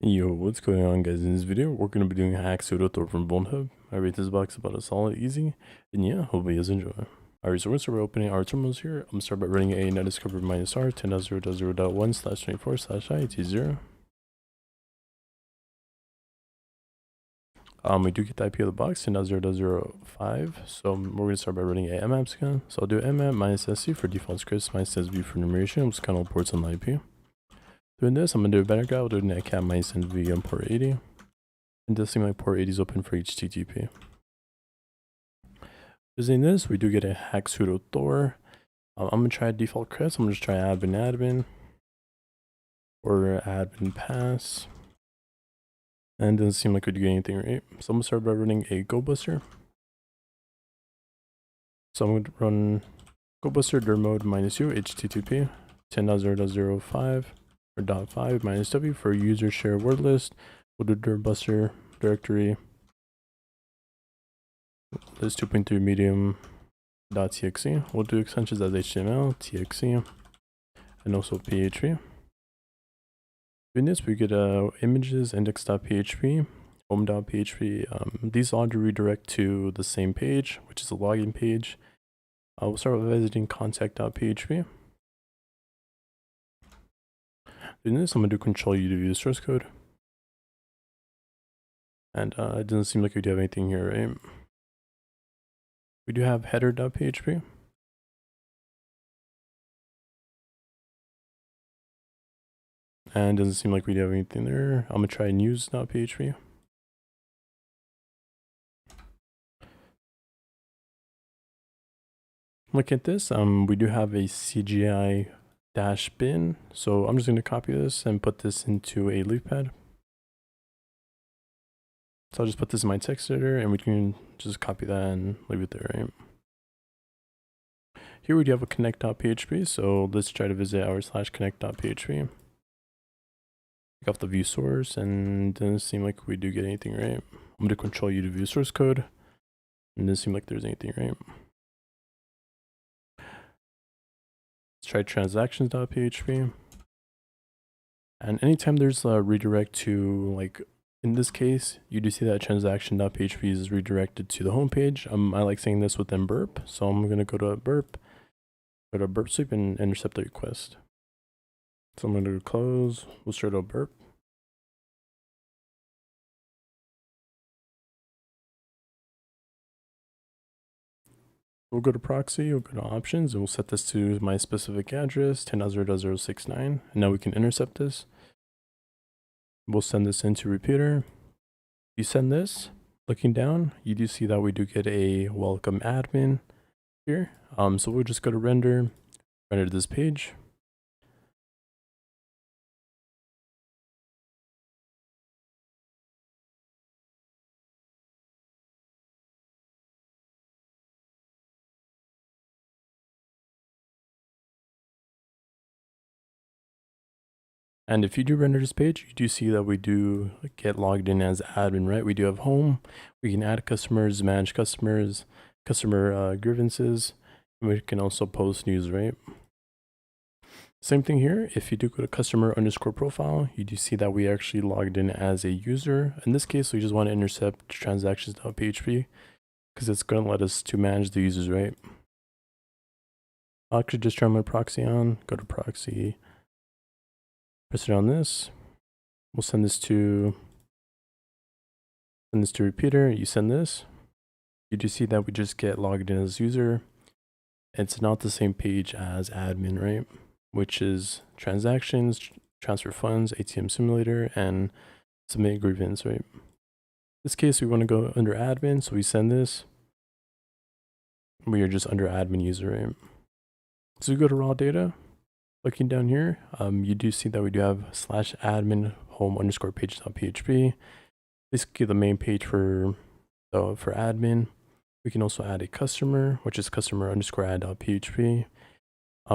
Yo, what's going on, guys? In this video, we're going to be doing a hacksudo-thor from VulnHub. I rate this box about a solid easy, and yeah, hope you guys enjoy. Alright, so we're opening our terminals here. I'm going to start by running a netdiscover -r 10.0.0.1/24/IET0. We do get the IP of the box, 10.0.0.5, so we're going to start by running a mmap scan. So I'll do mmap -sc for default scripts, -sv for enumeration, which kind of ports on the IP. Doing this, I'm going to do a better guy. We'll do netcat -nv on port 80. It does seem like port 80 is open for HTTP. Using this, we do get a hacksudo-thor. I'm going to try default crest. I'm going to just try admin or admin pass. And it doesn't seem like we do get anything right. So I'm going to start by running a GoBuster. So I'm going to run GoBuster dir mode -u HTTP 10.0.0.5 or .5 -w for user share word list. We'll do dirbuster directory list 2.3 medium.txt. We'll do extensions as HTML, txt, and also PHP. Doing this, we get images, index.php, home.php. These all redirect to the same page, which is a login page. We'll start with visiting contact.php. Doing this, I'm going to do control U to view the source code. And it doesn't seem like we do have anything here, right? We do have header.php. And it doesn't seem like we do have anything there. I'm going to try news.php. Look at this. We do have a CGI -bin. So I'm just going to copy this and put this into a leaf pad. So I'll just put this in my text editor and we can just copy that and leave it there, right? Here we do have a connect.php. So let's try to visit our /connect.php. Take off the view source and it doesn't seem like we do get anything right. I'm going to control U to view source code. And it doesn't seem like there's anything right. Let's try transactions.php. And anytime there's a redirect to, like in this case, you do see that transaction.php is redirected to the home page. I like saying this within burp. So I'm going to go to burp sweep and intercept the request. So I'm going to close, we'll start a burp. We'll go to proxy, we'll go to options, and we'll set this to my specific address, 10.0.0.69. And now we can intercept this. We'll send this into repeater. You send this, looking down, you do see that we do get a welcome admin here. So we'll just go to render this page. And if you do render this page, you do see that we do get logged in as admin, right? We do have home. We can add customers, manage customers, customer grievances. And we can also post news, right? Same thing here. If you do go to customer_profile, you do see that we actually logged in as a user. In this case, we just want to intercept transactions.php because it's going to let us to manage the users, right? I'll actually just turn my proxy on, go to proxy, press it on this. We'll send this to repeater. You send this. You do see that we just get logged in as user. It's not the same page as admin, right? Which is transactions, transfer funds, ATM simulator, and submit grievance, right? In this case, we want to go under admin, so we send this. We are just under admin user, right? So we go to raw data. Looking down here, you do see that we do have /admin home_page.php. Basically the main page for admin. We can also add a customer, which is customer_add.php.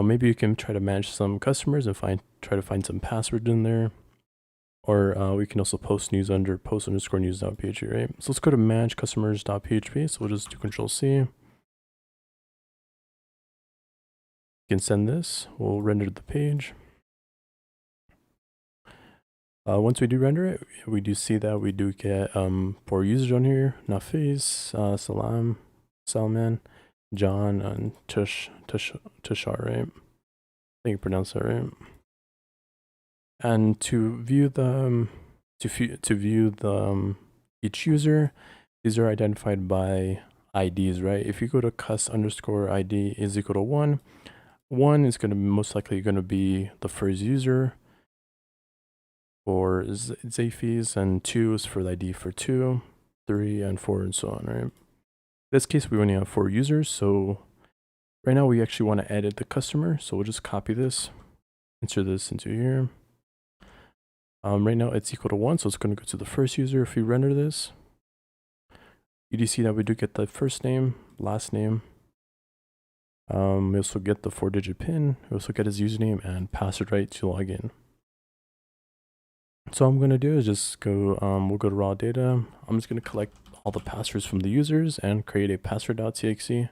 Maybe you can try to manage some customers and try to find some passwords in there. Or we can also post news under post_news.php, right? So let's go to manage customers.php. So we'll just do Control-C. Can send this, we'll render the page. Once we do render it, we do see that we do get 4 users on here: Nafiz, Salam, Salman, John, and Tushar, right? I think you pronounced that right. And to view the each user, these are identified by IDs, right? If you go to cus_ID is equal to 1, 1 is going to most likely going to be the first user for Zafis, and 2 is for the ID for 2, 3, and 4, and so on, right? In this case, we only have 4 users, so right now we actually want to edit the customer, so we'll just copy this, insert this into here. Right now it's equal to 1, so it's going to go to the first user. If we render this, you do see that we do get the first name, last name. We also get the 4-digit PIN. We also get his username and password, right, to log in. So what I'm going to do is just go, we'll go to raw data. I'm just going to collect all the passwords from the users and create a password.txt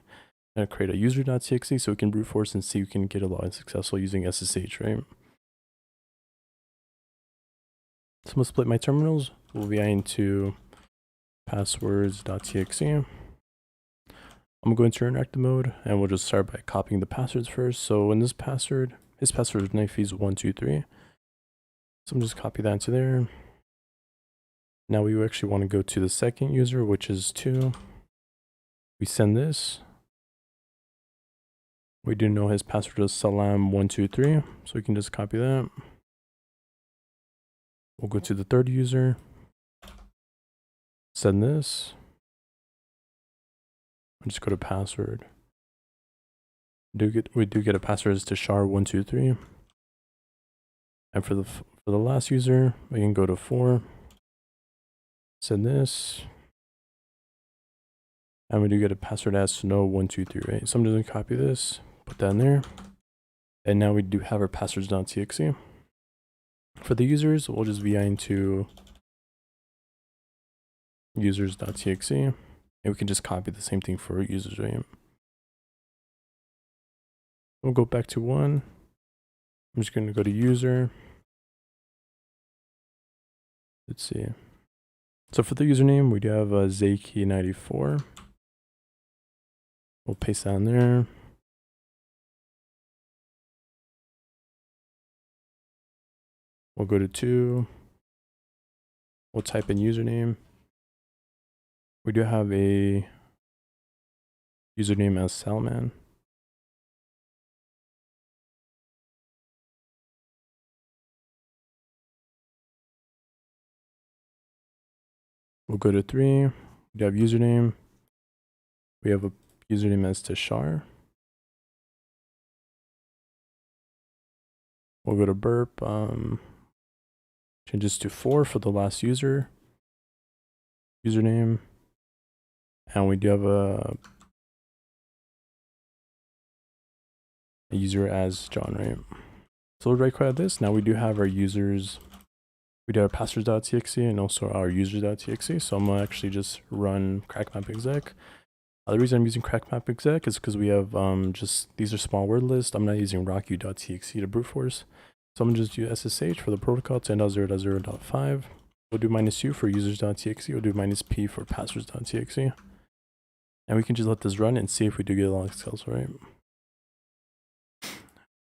and create a user.txt so we can brute force and see if we can get a login successful using SSH, right? So I'm going to split my terminals. We'll be into passwords.txt. I'm going to go into interactive mode and we'll just start by copying the passwords first. So in this password, his password is knifeys123. So I'm just copy that into there. Now we actually want to go to the second user, which is 2. We send this. We do know his password is salam123, so we can just copy that. We'll go to the third user, send this. I'll just go to password. We do get a password as Tushar123. And for the last user, we can go to 4, send this. And we do get a password as snow123, right? So I'm just going to copy this, put that in there. And now we do have our passwords.txt. For the users, we'll just vi into users.txt. And we can just copy the same thing for users, right? We'll go back to 1. I'm just going to go to user. Let's see. So for the username, we do have Zaki94. We'll paste that in there. We'll go to 2. We'll type in username. We do have a username as Salman. We'll go to 3. We have username. We have a username as Tushar. We'll go to burp. Change this to 4 for the last user. Username. And we do have a user as John, right? So we'll right click this. Now we do have our users. We do have passwords.txt and also our users.txt. So I'm gonna actually just run crackmap_exec. The reason I'm using crackmap_exec is because we have these are small word lists. I'm not using rocku.txt to brute force. So I'm gonna just do SSH for the protocol to 10.0.0.5. We'll do -u for users.txt. We'll do -p for passwords.txt. And we can just let this run and see if we do get a log skills, right?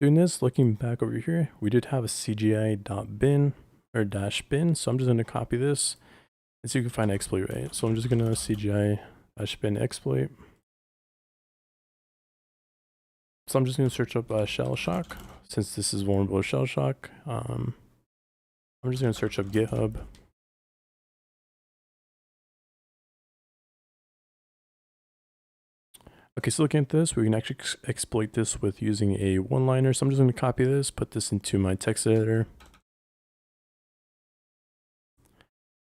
Doing this, looking back over here, we did have a cgi.bin or -bin. So I'm just gonna copy this and see if we can find exploit, right? So I'm just gonna cgi-bin exploit. So I'm just gonna search up shell shock since this is vulnerable to shell shock. I'm just gonna search up GitHub. Okay, so looking at this, we can actually exploit this with using a one-liner. So I'm just going to copy this, put this into my text editor.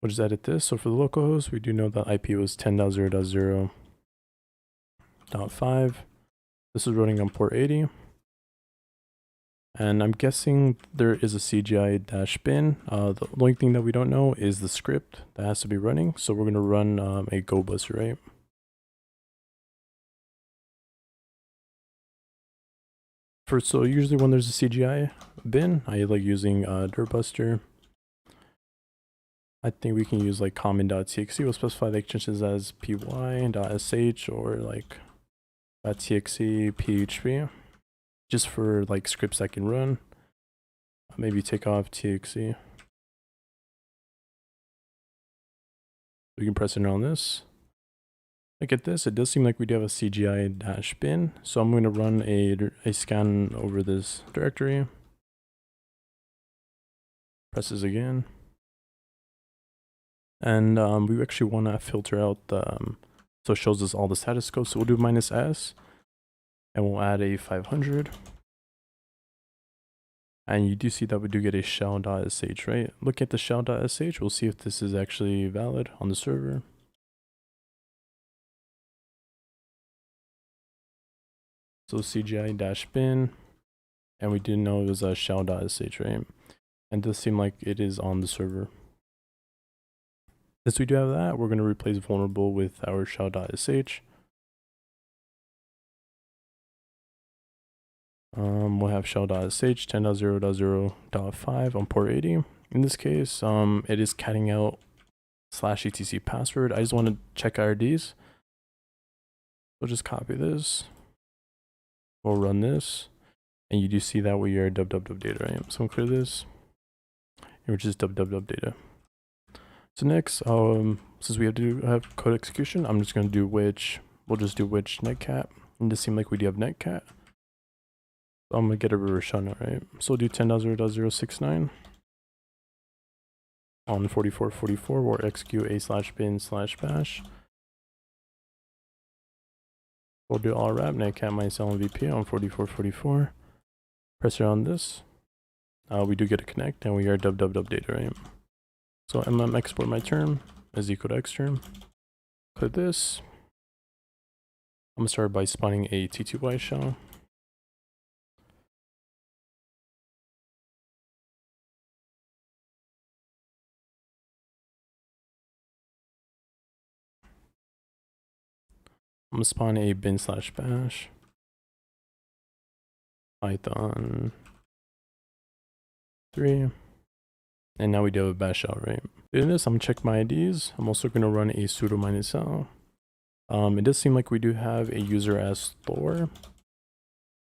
We'll just edit this. So for the localhost, we do know that IP was 10.0.0.5. This is running on port 80. And I'm guessing there is a cgi-bin. The only thing that we don't know is the script that has to be running. So we're going to run a go buster, right? So usually when there's a CGI bin, I like using dirbuster. I think we can use like common.txt. We'll specify the extensions as py.sh or like .txt php, just for like scripts that can run. Maybe take off txt. We can press enter on this. Look at this. It does seem like we do have a CGI-bin. So I'm going to run a scan over this directory. Press this again. And we actually want to filter out the, so it shows us all the status codes. So we'll do -s and we'll add a 500. And you do see that we do get a shell.sh, right? Look at the shell.sh. We'll see if this is actually valid on the server. So CGI-bin, and we didn't know it was a shell.sh, right? And it does seem like it is on the server. Since we do have that, we're going to replace vulnerable with our shell.sh. We'll have shell.sh 10.0.0.5 on port 80. In this case, it is catting out /etc password. I just want to check IRDs. We'll just copy this. We'll run this, and you do see that we are www data, right? So I'm clear this, which is www data. So next, since we have to have code execution, I'm just going to do which. We'll just do which netcat. And this seems like we do have netcat. So I'm going to get a reverse shell now, right? So we'll do 10.0.069 on 4444. We'll execute a/bin/bash. We'll do all wrap netcat -lmvp on 4444. Press it on this. We do get a connect, and we are www data, right? So export my term is equal to xterm. Click this. I'm gonna start by spawning a TTY shell. I'm gonna spawn a bin/bash python 3, and now we do have a bash shell, right? Doing this, I'm gonna check my IDs. I'm also gonna run a sudo -l. It does seem like we do have a user as Thor.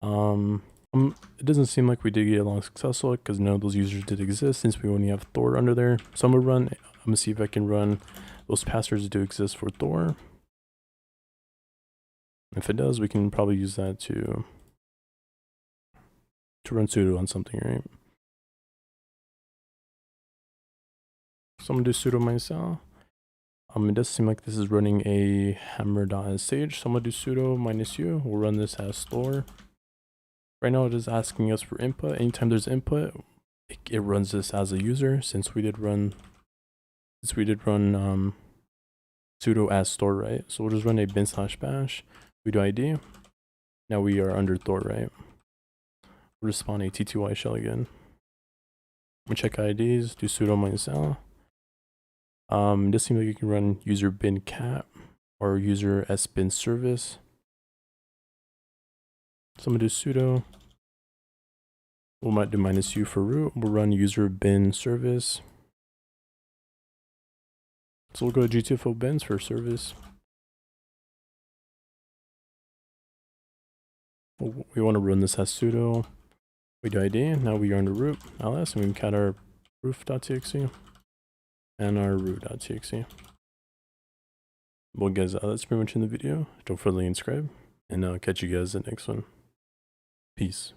It doesn't seem like we did get along successful because none of those users did exist since we only have Thor under there. So I'm gonna see if I can run those passwords do exist for Thor. If it does, we can probably use that to run sudo on something, right? So I'm gonna do sudo -l. It does seem like this is running a hammer.sh. So I'm gonna do sudo -u. We'll run this as Thor. Right now it is asking us for input. Anytime there's input, it runs this as a user. Since we did run sudo as Thor, right? So we'll just run a bin/bash. We do ID. Now we are under Thor, right? We'll just spawn a TTY shell again. We'll check IDs, do sudo -l. It does seem like you can run user bin cat or user sbin service. So I'm gonna do sudo. We might do -u for root. We'll run user bin service. So we'll go to GTFO bins for service. We want to run this as sudo. We do ID. Now we are under root ls, and we can cat our roof.txt and our root.txt. Well, guys, that's pretty much in the video. Don't forget to like and subscribe, and I'll catch you guys in the next one. Peace.